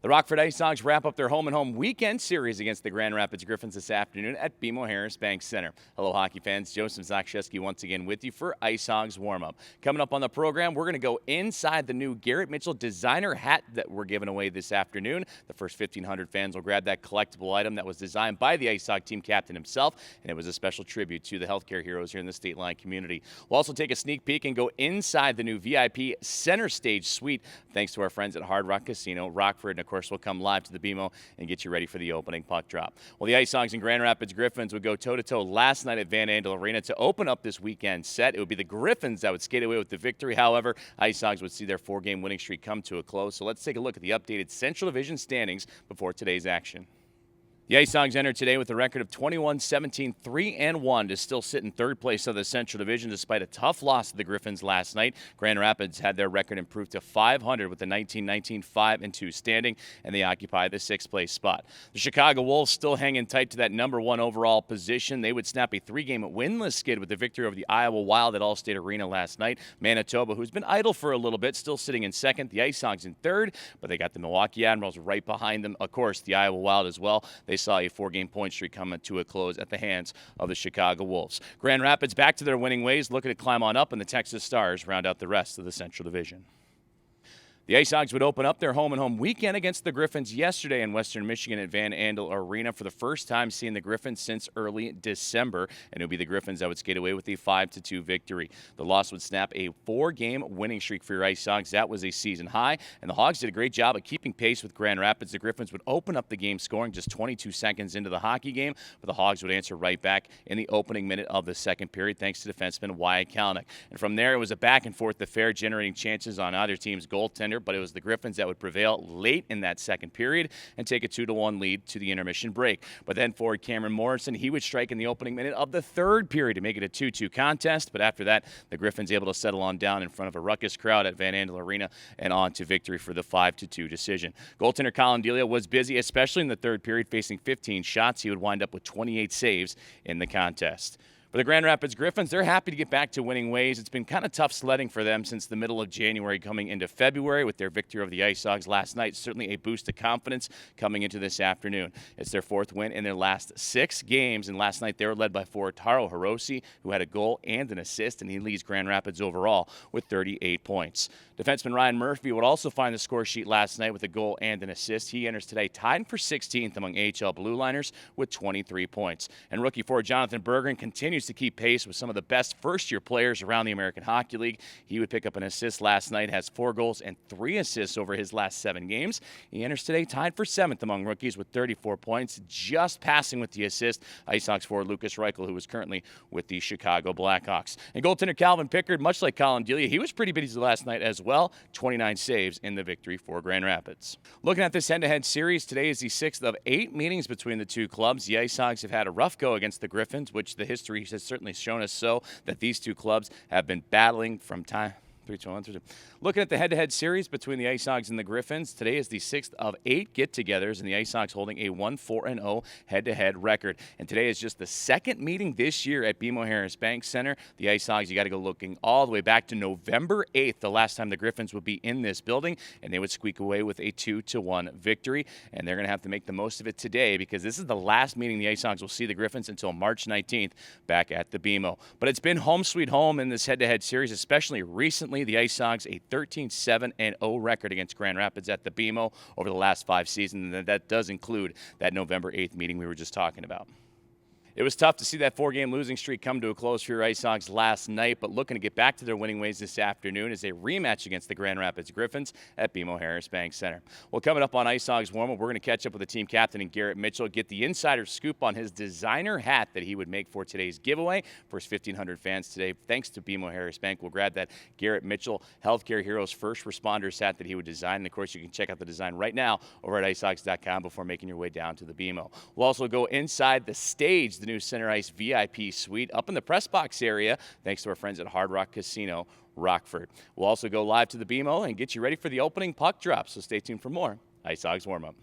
The Rockford IceHogs wrap up their home-and-home weekend series against the Grand Rapids Griffins this afternoon at BMO Harris Bank Center. Hello, hockey fans. Joseph Zakrzewski once again with you for IceHogs warm-up. Coming up on the program, we're going to go inside the new Garrett Mitchell designer hat that we're giving away this afternoon. The first 1,500 fans will grab that collectible item that was designed by the IceHog team captain himself, and it was a special tribute to the healthcare heroes here in the State Line community. We'll also take a sneak peek and go inside the new VIP center stage suite thanks to our friends at Hard Rock Casino, Rockford, and of course we'll come live to the BMO and get you ready for the opening puck drop. Well, the IceHogs and Grand Rapids Griffins would go toe-to-toe last night at Van Andel Arena to open up this weekend set. It would be the Griffins that would skate away with the victory. However, IceHogs would see their 4-game winning streak come to a close. So let's take a look at the updated Central Division standings before today's action. The IceHogs entered today with a record of 21-17, 3-1 to still sit in third place of the Central Division despite a tough loss to the Griffins last night. Grand Rapids had their record improved to 500 with a 19-19 5-2 standing, and they occupy the 6th place spot. The Chicago Wolves still hanging tight to that number 1 overall position. They would snap a 3-game winless skid with the victory over the Iowa Wild at Allstate Arena last night. Manitoba, who's been idle for a little bit, still sitting in 2nd. The IceHogs in 3rd, but they got the Milwaukee Admirals right behind them. Of course, the Iowa Wild as well. They saw a 4-game point streak coming to a close at the hands of the Chicago Wolves. Grand Rapids back to their winning ways, looking to climb on up, and the Texas Stars round out the rest of the Central Division. The IceHogs would open up their home-and-home weekend against the Griffins yesterday in Western Michigan at Van Andel Arena for the first time seeing the Griffins since early December, and it would be the Griffins that would skate away with a 5-2 victory. The loss would snap a 4-game winning streak for your IceHogs. That was a season high, and the Hogs did a great job of keeping pace with Grand Rapids. The Griffins would open up the game scoring just 22 seconds into the hockey game, but the Hogs would answer right back in the opening minute of the second period thanks to defenseman Wyatt Kalanick. And from there, it was a back-and-forth affair generating chances on either team's goaltender, but it was the Griffins that would prevail late in that second period and take a 2-1 lead to the intermission break. But then forward Cameron Morrison, he would strike in the opening minute of the third period to make it a 2-2 contest. But after that, the Griffins able to settle on down in front of a ruckus crowd at Van Andel Arena and on to victory for the 5-2 decision. Goaltender Colin Delia was busy, especially in the third period, facing 15 shots. He would wind up with 28 saves in the contest. For the Grand Rapids Griffins, they're happy to get back to winning ways. It's been kind of tough sledding for them since the middle of January coming into February with their victory over the IceHogs last night. Certainly a boost of confidence coming into this afternoon. It's their 4th win in their last 6 games, and last night they were led by forward Taro Hiroshi, who had a goal and an assist, and he leads Grand Rapids overall with 38 points. Defenseman Ryan Murphy would also find the score sheet last night with a goal and an assist. He enters today tied for 16th among AHL Blue Liners with 23 points. And rookie forward Jonathan Berggren continues to keep pace with some of the best first-year players around the American Hockey League. He would pick up an assist last night, has 4 goals and 3 assists over his last 7 games. He enters today tied for 7th among rookies with 34 points, just passing with the assist IceHogs forward Lucas Reichel, who is currently with the Chicago Blackhawks. And goaltender Calvin Pickard, much like Colin Delia, he was pretty busy last night as well. 29 saves in the victory for Grand Rapids. Looking at this head-to-head series, today is the 6th of 8 meetings between the two clubs. The IceHogs have had a rough go against the Griffins, which the history has certainly shown us so, that these two clubs have been battling from time. 3, 2, 1, 3, 2. Looking at the head-to-head series between the IceHogs and the Griffins, today is the 6th of 8 get-togethers, and the IceHogs holding a 1-4-0 head-to-head record. And today is just the 2nd meeting this year at BMO Harris Bank Center. The IceHogs, you got to go looking all the way back to November 8th, the last time the Griffins would be in this building, and they would squeak away with a 2-1 victory. And they're going to have to make the most of it today because this is the last meeting the IceHogs will see the Griffins until March 19th back at the BMO. But it's been home sweet home in this head-to-head series, especially recently. The IceHogs a 13-7-0 record against Grand Rapids at the BMO over the last 5 seasons, and that does include that November 8th meeting we were just talking about. It was tough to see that 4-game losing streak come to a close for your IceHogs last night, but looking to get back to their winning ways this afternoon is a rematch against the Grand Rapids Griffins at BMO Harris Bank Center. Well, coming up on IceHogs warm-up, we're going to catch up with the team captain and Garrett Mitchell, get the insider scoop on his designer hat that he would make for today's giveaway for his 1,500 fans today. Thanks to BMO Harris Bank, we'll grab that Garrett Mitchell Healthcare Heroes First Responders hat that he would design. And, of course, you can check out the design right now over at icehogs.com before making your way down to the BMO. We'll also go inside the stage, the new Center Ice VIP suite up in the press box area, thanks to our friends at Hard Rock Casino, Rockford. We'll also go live to the BMO and get you ready for the opening puck drop, so stay tuned for more IceHogs warm-up.